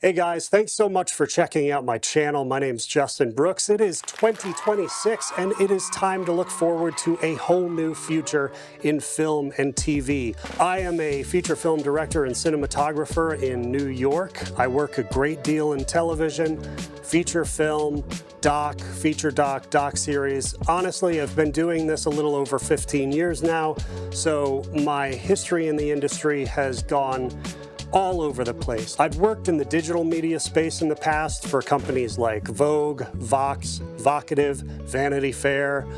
Hey guys, thanks so much for checking out my channel. My name's Justin Brooks. It is 2026 and it is time to look forward to a whole new future in film and TV. I am a feature film director and cinematographer in New York. I work a great deal in television, feature film, feature doc series. Honestly, I've been doing this a little over 15 years now, so my history in the industry has gone all over the place. I've worked in the digital media space in the past for companies like Vogue, Vox, Vocative, Vanity Fair.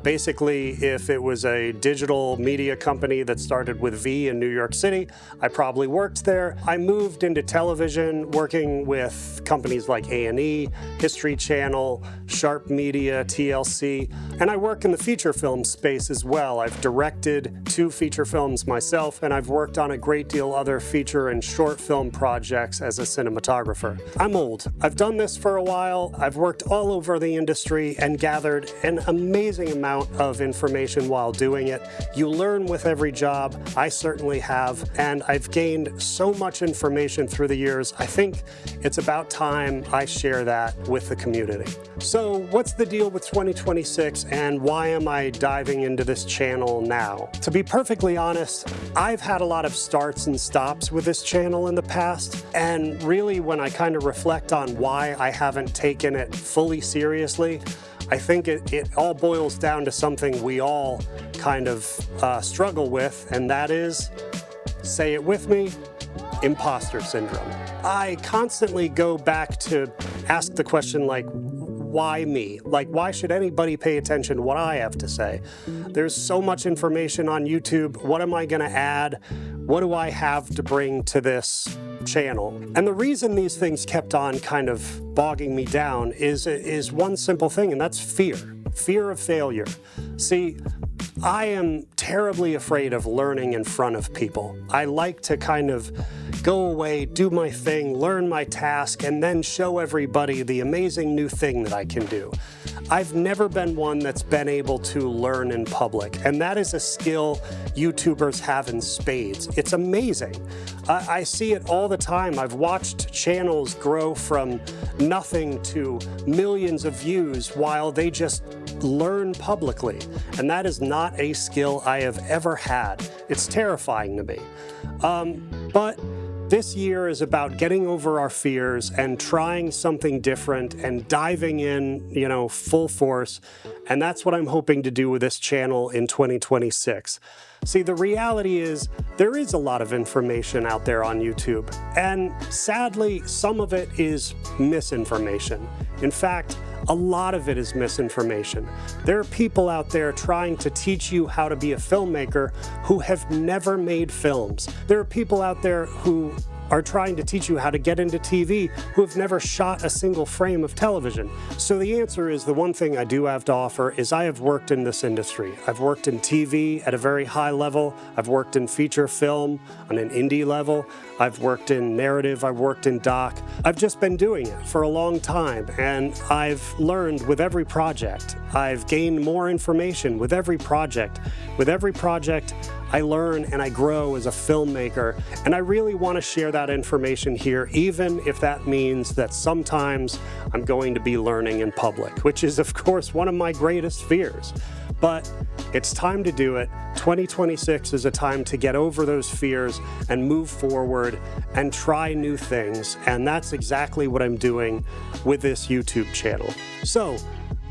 Basically, if it was a digital media company that started with V in New York City, I probably worked there. I moved into television, working with companies like A&E, History Channel, Sharp Media, TLC, and I work in the feature film space as well. I've directed 2 feature films myself, and I've worked on a great deal other feature and short film projects as a cinematographer. I'm old. I've done this for a while. I've worked all over the industry and gathered an amazing amount of information while doing it. You learn with every job. I certainly have, and I've gained so much information through the years. I think it's about time I share that with the community. So what's the deal with 2026 and why am I diving into this channel now? To be perfectly honest, I've had a lot of starts and stops with this channel in the past, and really when I kind of reflect on why I haven't taken it fully seriously, I think it all boils down to something we all kind of struggle with, and that is, say it with me, imposter syndrome. I constantly go back to ask the question like, why me? Like, why should anybody pay attention to what I have to say? There's so much information on YouTube. What am I gonna add? What do I have to bring to this channel? And the reason these things kept on kind of bogging me down is one simple thing, and that's fear. Fear of failure. See, I am terribly afraid of learning in front of people. I like to kind of go away, do my thing, learn my task, and then show everybody the amazing new thing that I can do. I've never been one that's been able to learn in public, and that is a skill YouTubers have in spades. It's amazing. I see it all the time. I've watched channels grow from nothing to millions of views while they just learn publicly, and that is not a skill I have ever had. It's terrifying to me. But this year is about getting over our fears and trying something different and diving in, full force. And that's what I'm hoping to do with this channel in 2026. See, the reality is there is a lot of information out there on YouTube, and sadly, some of it is misinformation. In fact, a lot of it is misinformation. There are people out there trying to teach you how to be a filmmaker who have never made films. There are people out there who are trying to teach you how to get into TV who have never shot a single frame of television. So the answer is, the one thing I do have to offer is I have worked in this industry. I've worked in TV at a very high level. I've worked in feature film on an indie level. I've worked in narrative. I've worked in doc. I've just been doing it for a long time, and I've learned with every project. I've gained more information with every project. With every project, I learn and I grow as a filmmaker, and I really want to share that information here, even if that means that sometimes I'm going to be learning in public, which is, of course, one of my greatest fears. But it's time to do it. 2026 is a time to get over those fears and move forward and try new things, and that's exactly what I'm doing with this YouTube channel. So,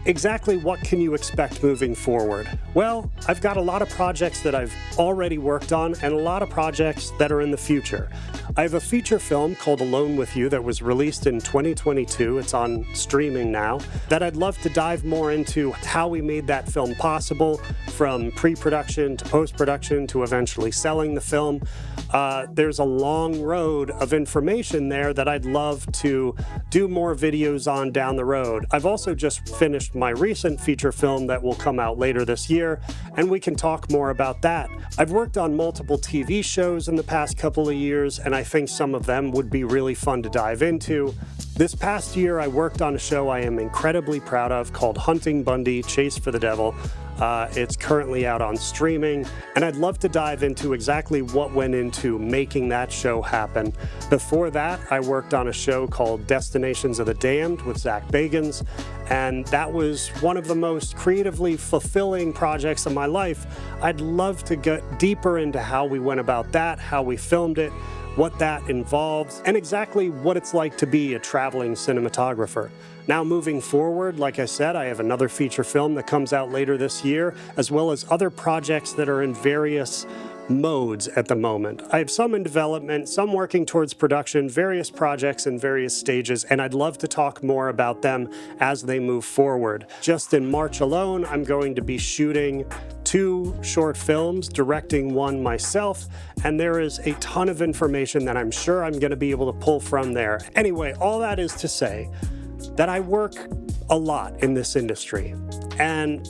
exactly what can you expect moving forward? Well, I've got a lot of projects that I've already worked on and a lot of projects that are in the future. I have a feature film called Alone With You that was released in 2022. It's on streaming now, that I'd love to dive more into how we made that film possible, from pre-production to post-production to eventually selling the film. There's a long road of information there that I'd love to do more videos on down the road. I've also just finished my recent feature film that will come out later this year, and we can talk more about that. I've worked on multiple TV shows in the past couple of years, and I think some of them would be really fun to dive into. This past year, I worked on a show I am incredibly proud of called Hunting Bundy, Chase for the Devil. It's currently out on streaming, and I'd love to dive into exactly what went into making that show happen. Before that, I worked on a show called Destinations of the Damned with Zach Bagans, and that was one of the most creatively fulfilling projects of my life. I'd love to get deeper into how we went about that, how we filmed it, what that involves, and exactly what it's like to be a traveling cinematographer. Now moving forward, like I said, I have another feature film that comes out later this year, as well as other projects that are in various modes at the moment. I have some in development, some working towards production, various projects in various stages, and I'd love to talk more about them as they move forward. Just in March alone, I'm going to be shooting 2 short films, directing one myself, and there is a ton of information that I'm sure I'm going to be able to pull from there. Anyway, all that is to say that I work a lot in this industry, and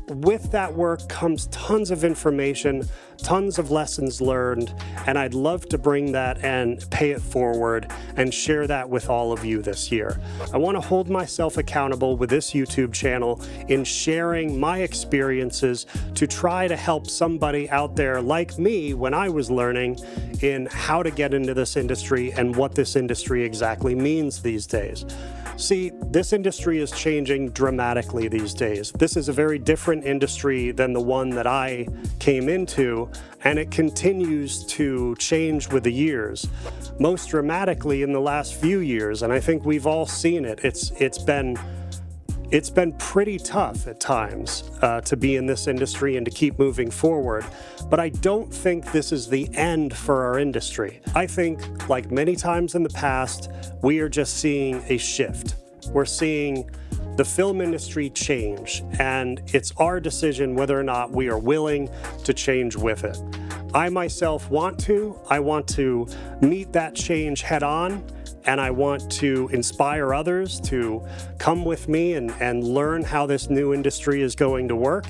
with that work comes tons of information, tons of lessons learned, and I'd love to bring that and pay it forward and share that with all of you this year. I want to hold myself accountable with this YouTube channel in sharing my experiences to try to help somebody out there like me when I was learning in how to get into this industry and what this industry exactly means these days. See, this industry is changing dramatically these days. This is a very different industry than the one that I came into, and it continues to change with the years. Most dramatically in the last few years, and I think we've all seen it. It's been pretty tough at times to be in this industry and to keep moving forward, but I don't think this is the end for our industry. I think, like many times in the past, we are just seeing a shift. We're seeing the film industry change, and it's our decision whether or not we are willing to change with it. I myself want to meet that change head on, and I want to inspire others to come with me and learn how this new industry is going to work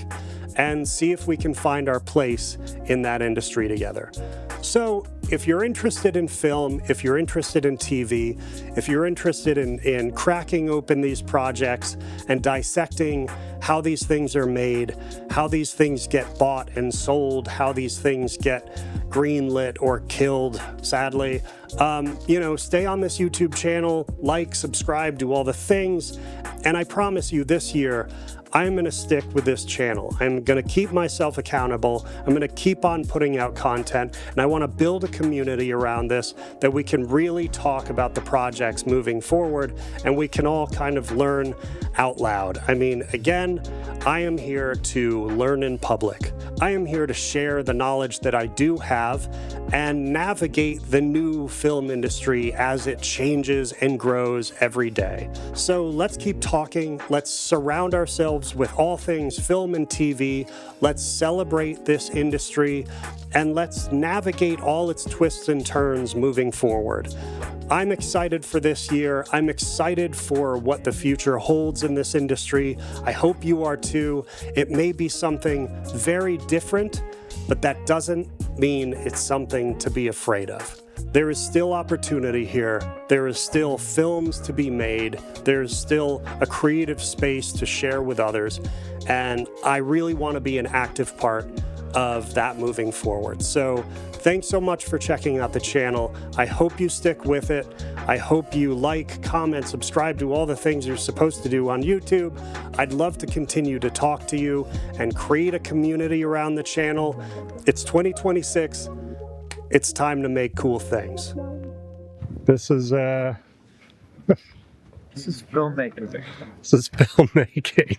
and see if we can find our place in that industry together. So if you're interested in film, if you're interested in TV, if you're interested in cracking open these projects and dissecting how these things are made, how these things get bought and sold, how these things get greenlit or killed, sadly, stay on this YouTube channel, like, subscribe, do all the things. And I promise you this year, I'm going to stick with this channel. I'm going to keep myself accountable. I'm going to keep on putting out content, and I want to build a community around this that we can really talk about the projects moving forward, and we can all kind of learn out loud. I mean, again, I am here to learn in public. I am here to share the knowledge that I do have and navigate the new film industry as it changes and grows every day. So let's keep talking. Let's surround ourselves with all things film and TV. Let's celebrate this industry, and let's navigate all its twists and turns moving forward. I'm excited for this year. I'm excited for what the future holds in this industry. I hope you are too. It may be something very different, but that doesn't mean it's something to be afraid of. There is still opportunity here. There is still films to be made. There's still a creative space to share with others. And I really want to be an active part of that moving forward. So thanks so much for checking out the channel. I hope you stick with it. I hope you like, comment, subscribe, do all the things you're supposed to do on YouTube. I'd love to continue to talk to you and create a community around the channel. It's 2026. It's time to make cool things. This is This is filmmaking. This is filmmaking.